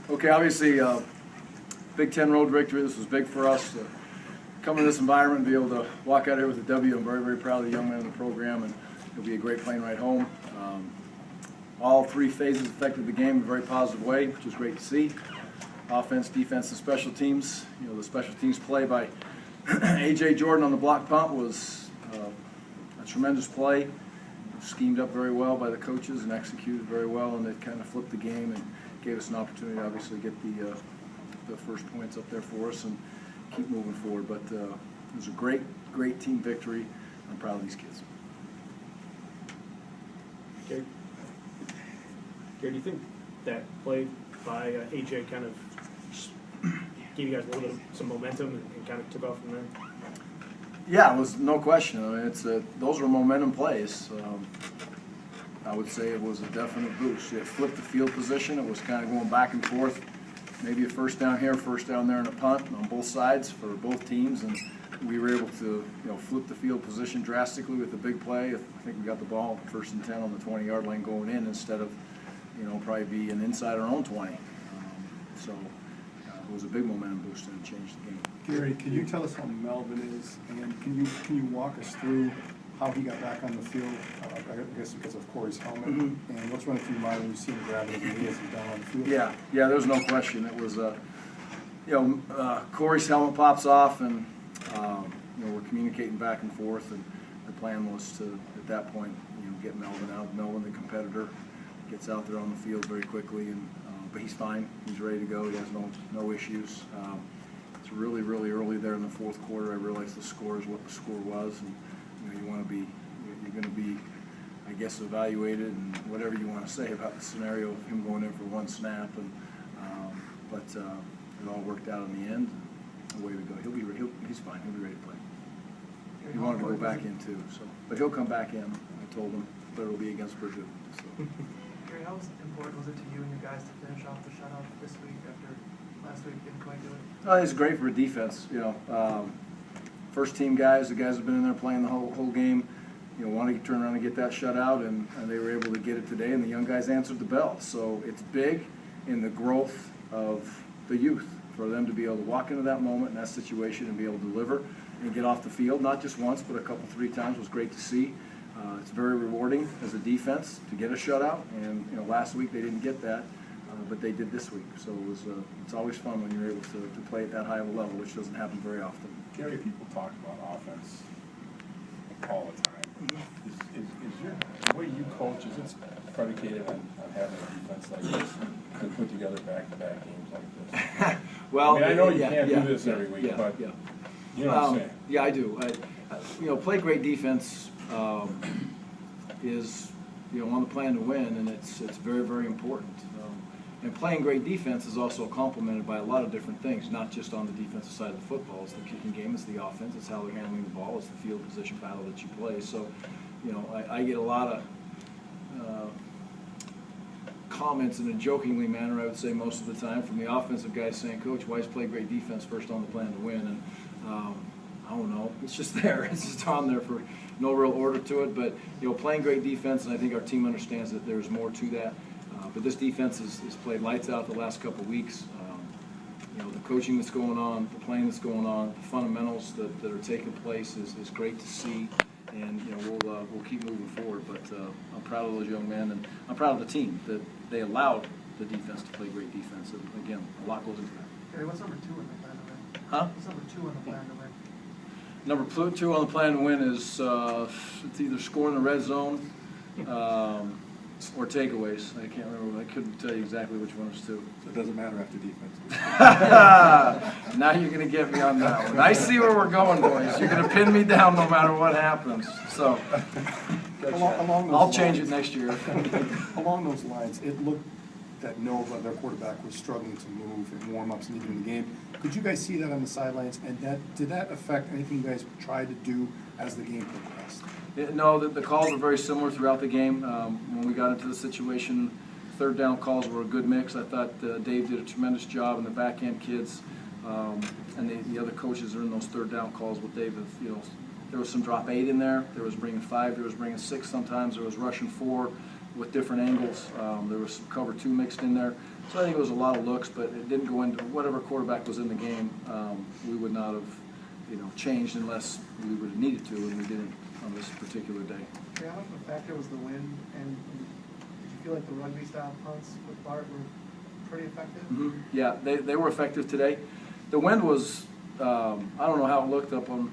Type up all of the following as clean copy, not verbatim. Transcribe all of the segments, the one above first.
Okay, obviously, Big Ten road victory. This was big for us to come in this environment and be able to walk out here with a W. I'm very, very proud of the young men in the program, and it'll be a great plane ride home. All three phases affected the game in a very positive way, which was great to see. Offense, defense, and special teams. You know, the special teams play by A.J. Jordan on the block punt was a tremendous play. Schemed up very well by the coaches and executed very well, and it kind of flipped the game and gave us an opportunity to obviously get the first points up there for us and keep moving forward. But it was a great, great team victory. I'm proud of these kids. Gary, do you think that play by AJ kind of gave you guys a little bit of some momentum and kind of took off from there? Yeah, it was no question. I mean, those were momentum plays. I would say it was a definite boost. It flipped the field position. It was kind of going back and forth. Maybe a first down here, first down there, and a punt on both sides for both teams, and we were able to, flip the field position drastically with the big play. I think we got the ball first and 10 on the 20-yard line going in instead of, probably being inside our own 20. So it was a big momentum boost and it changed the game. Gary, can you tell us how Melvin is, and can you walk us through how he got back on the field? I guess because of Corey's helmet, and what's running through your mind when you see him grabbing his knee as he's down on the field? Yeah, there's no question. It was, Corey's helmet pops off, and we're communicating back and forth, and the plan was to, at that point, get Melvin out. Melvin, the competitor, gets out there on the field very quickly, and but he's fine. He's ready to go. He has no issues. It's really, really early there in the fourth quarter. I realized the score is what the score was, and you're going to be, I guess, evaluated and whatever you want to say about the scenario of him going in for one snap, and but it all worked out in the end. Away we go. He's fine. He'll be ready to play. He wanted to go back in too, but he'll come back in. I told him, but it'll be against Purdue. So. Gary, how important was it to you and your guys to finish off the shutout this week after last week didn't quite do it? It's great for defense. First team guys, the guys have been in there playing the whole game. Want to turn around and get that shutout, and they were able to get it today. And the young guys answered the bell. So it's big in the growth of the youth for them to be able to walk into that moment in that situation and be able to deliver and get off the field, not just once, but a couple, 3 times was great to see. It's very rewarding as a defense to get a shutout, and last week they didn't get that, but they did this week. So it's always fun when you're able to play at that high of a level, which doesn't happen very often. Gary, people talk about offense all the time. Is the way you coach, is it predicated on having a defense like this to put together back-to-back games like this? Well, I know you can't do this every week, but you know what I'm saying. Yeah, I do. Play great defense is on the plan to win, and it's very, very important. And playing great defense is also complemented by a lot of different things, not just on the defensive side of the football. It's the kicking game, it's the offense, it's how they're handling the ball, it's the field position battle that you play. So, I get a lot of comments in a jokingly manner, I would say most of the time, from the offensive guys saying, "Coach, why is play great defense first on the plan to win?" And I don't know. It's just there. It's just on there for no real order to it. But playing great defense, and I think our team understands that there's more to that. But this defense has played lights out the last couple of weeks. The coaching that's going on, the playing that's going on, the fundamentals that are taking place is great to see. And we'll keep moving forward. But I'm proud of those young men, and I'm proud of the team that they allowed the defense to play great defense. And again, a lot goes into that. Gary, what's number 2 on the plan to win? Huh? What's number 2 on the plan to win? Number 2 on the plan to win is it's either score in the red zone or takeaways. I can't remember. I couldn't tell you exactly which one was 2. So it doesn't matter after defense. Now you're going to get me on that one. I see where we're going, boys. You're going to pin me down no matter what happens. So I'll change it next year. Along those lines, it looked that Nova, their quarterback, was struggling to move in warm-ups and even in the game. Could you guys see that on the sidelines? And did that affect anything you guys tried to do as the game progressed? No, the calls were very similar throughout the game. When we got into the situation, third down calls were a good mix. I thought Dave did a tremendous job, and the back end kids and the other coaches are in those third down calls with Dave. There was some drop 8 in there. There was bringing 5. There was bringing 6 sometimes. There was rushing 4. with different angles. There was some cover 2 mixed in there. So I think it was a lot of looks, but it didn't go into whatever quarterback was in the game. We would not have, changed unless we would have needed to, and we didn't on this particular day. How much of a factor was the wind, and did you feel like the rugby style punts with Bart were pretty effective? Mhm. Yeah, they were effective today. The wind was, I don't know how it looked up in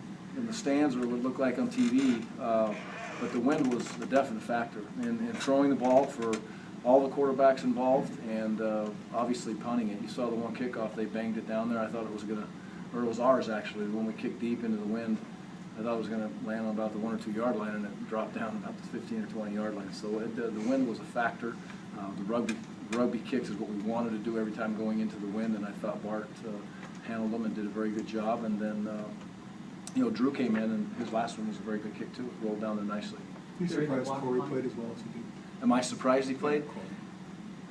the stands or what it looked like on TV, but the wind was a definite factor in throwing the ball for all the quarterbacks involved, and obviously punting it. You saw the one kickoff, they banged it down there. I thought it was or it was ours actually, when we kicked deep into the wind. I thought it was going to land on about the 1 or 2 yard line, and it dropped down about the 15 or 20 yard line. So the wind was a factor. The rugby kicks is what we wanted to do every time going into the wind, and I thought Bart handled them and did a very good job. And then, Drew came in, and his last one was a very good kick too. It rolled down there nicely. You surprised Corey played as well as he did? Am I surprised he played?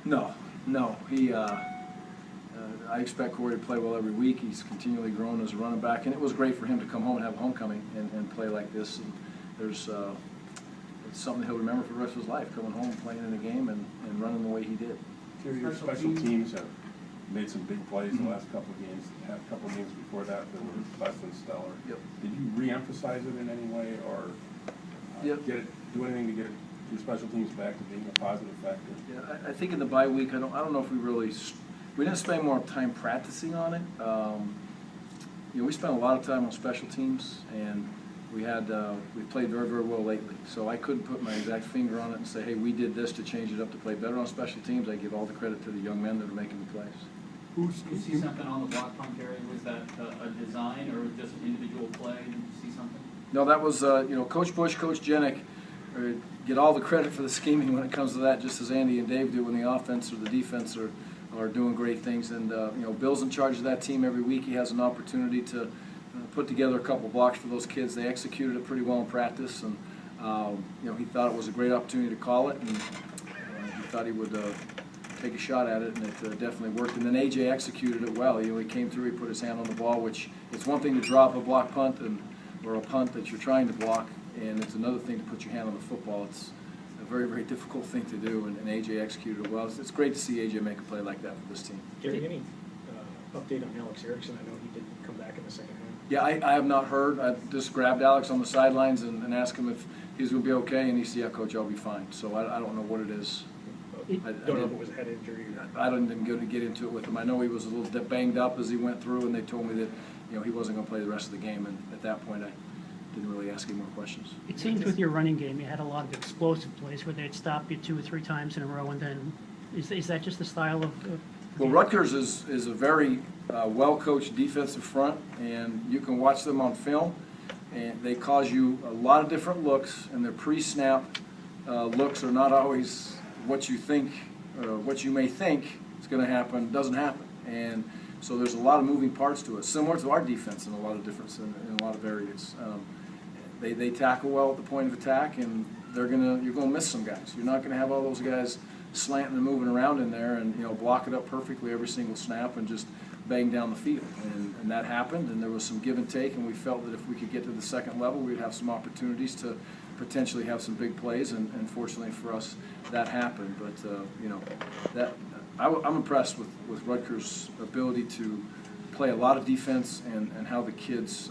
No. He. I expect Corey to play well every week. He's continually grown as a running back, and it was great for him to come home and have homecoming and play like this. And there's it's something he'll remember for the rest of his life, coming home, playing in a game, and running the way he did. Gary, your special teams have made some big plays the last couple of games. Had a couple of games before that were less than stellar. Yep. Did you re-emphasize it in any way, or Yep. do anything to get your special teams back to being a positive factor? Yeah, I think in the bye week, I don't know if we didn't spend more time practicing on it. We spent a lot of time on special teams, and we played very, very well lately. So I couldn't put my exact finger on it and say, hey, we did this to change it up to play better on special teams. I give all the credit to the young men that are making the plays. Did you see something on the block punt, Gary? Was that a design or just an individual play? Did you see something? No, that was, Coach Bush, Coach Jenick get all the credit for the scheming when it comes to that, just as Andy and Dave do when the offense or the defense are doing great things. And, Bill's in charge of that team every week. He has an opportunity to put together a couple blocks for those kids. They executed it pretty well in practice, and, he thought it was a great opportunity to call it, and he thought he would take a shot at it, and it definitely worked. And then A.J. executed it well. He came through, he put his hand on the ball, which it's one thing to drop a block punt or a punt that you're trying to block, and it's another thing to put your hand on the football. It's a very, very difficult thing to do, and A.J. executed it well. It's great to see A.J. make a play like that for this team. Gary, any update on Alex Erickson? I know he didn't come back in the second half. Yeah, I have not heard. I just grabbed Alex on the sidelines and asked him if he's going to be okay, and he said, yeah, Coach, I'll be fine. So I don't know what it is. Don't know if it was a head injury or... I didn't even get into it with him. I know he was a little banged up as he went through, and they told me that he wasn't going to play the rest of the game. And at that point, I didn't really ask any more questions. It seems with your running game, you had a lot of explosive plays where they'd stop you 2 or 3 times in a row, and then is that just the style of? Well, Rutgers is a very well-coached defensive front, and you can watch them on film, and they cause you a lot of different looks, and their pre-snap looks are not always what you think, what you may think is going to happen, doesn't happen. And so there's a lot of moving parts to it, similar to our defense in a lot of difference in a lot of areas. They tackle well at the point of attack, and you're going to miss some guys. You're not going to have all those guys slanting and moving around in there and block it up perfectly every single snap and just bang down the field. And that happened, and there was some give and take, and we felt that if we could get to the second level, we'd have some opportunities to potentially have some big plays, and fortunately for us, that happened. But I'm impressed with Rutgers' ability to play a lot of defense and how the kids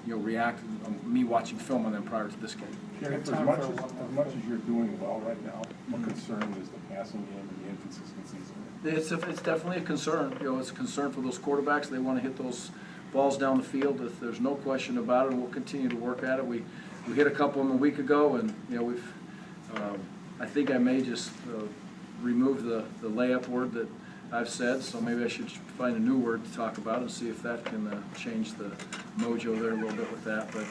react. Me watching film on them prior to this game. Gary, as much as you're doing well right now, what concern is the passing game and the inconsistencies in it? It's definitely a concern. It's a concern for those quarterbacks. They want to hit those balls down the field. There's no question about it, and we'll continue to work at it. We hit a couple of them a week ago, and we've. I think I may just remove the layup word that I've said, so maybe I should find a new word to talk about and see if that can change the mojo there a little bit with that. But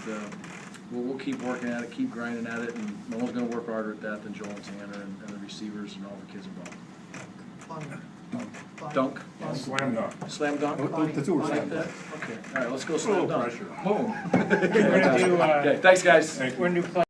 we'll keep working at it, keep grinding at it, and no one's going to work harder at that than Joel and Tanner and the receivers and all the kids involved. Dunk. Slam dunk. Slam dunk? The two are Like that? Okay. All right, let's go slam dunk. Pressure. Boom. We're gonna do, Okay, thanks, guys. we're gonna do